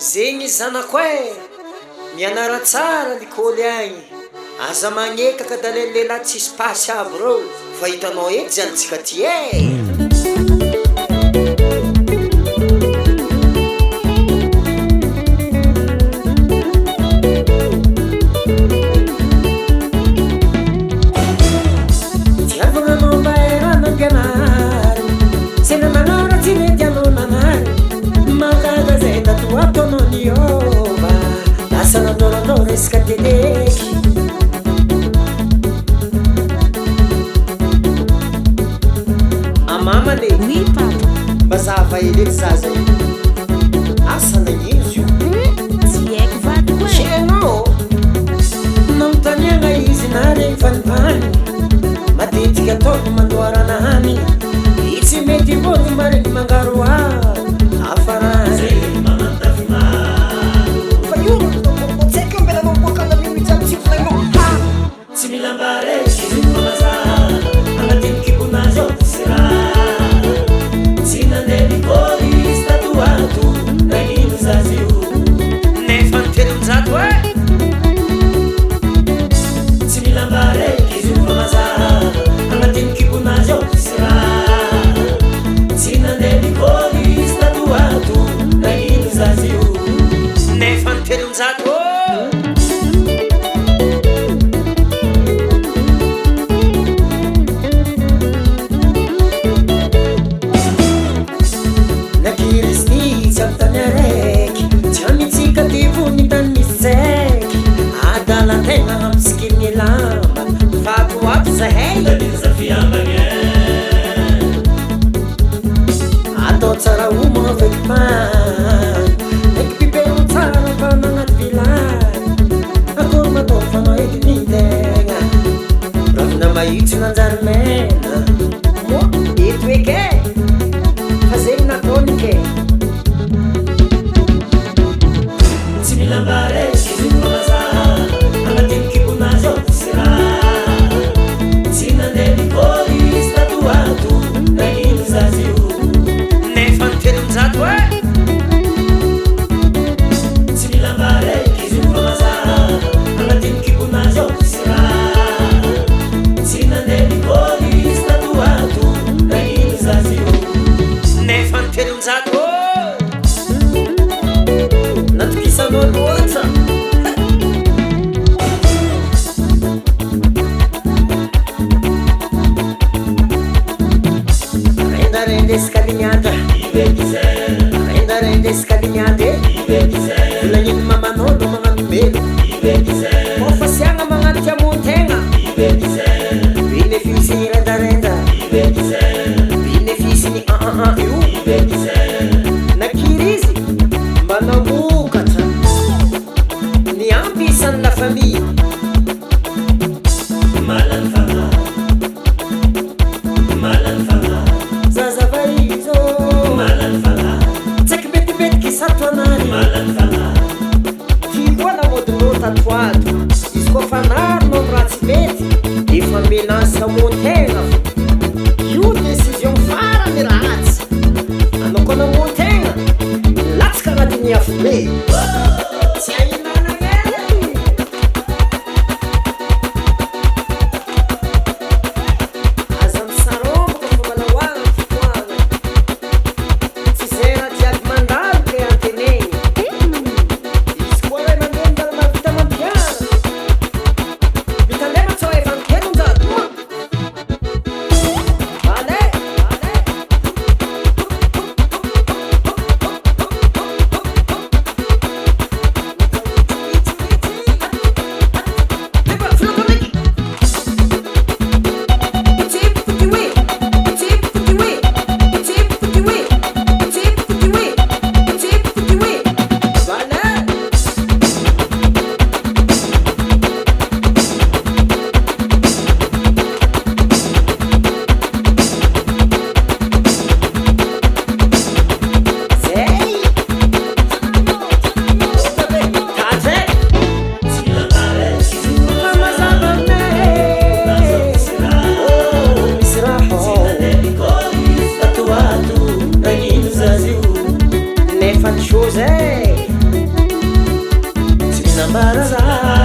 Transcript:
zegny zanako e mianara tsara likoly agny aza magnekaka da lelela tsisy pasy aby reo fa hitanao eky zanytsika ty amamane bazava eleky zaza asana izy io tsy haiko vato koa enao nanontaniagna izy nare vanivany matetika ataony mandoarana hany itsy mety bony mareny mangaro afarany fa io tsaiky mbela mamboakana mimitsany tsy volainao tsy milambare atao tsara oma avec pan eky pipero tsara fa magnaty vilany akory matao fanao eky nitegna ravina mahitsy nanjary mena mo eto eky e fa zegny nataonike tsy milambare Escalinhada, ainda escalinhada, lanhando mamanolo, mamando medo, ofacianga mangati a montenga, benefício ni renda, benefício ni na crise, manamukata, ni ambição da família, malanfama. Fivoana modinô tatoato izy koa fanaro no ratsy mety efa melansa montegna io décision farany ratsy anao koa namontegna latsika agnatin'ny afo be tsy ahinana ely aza misaromboka fa manahoagna fitoagna tsy zay raha jiaby mandalo ke antenegny José nanambarazah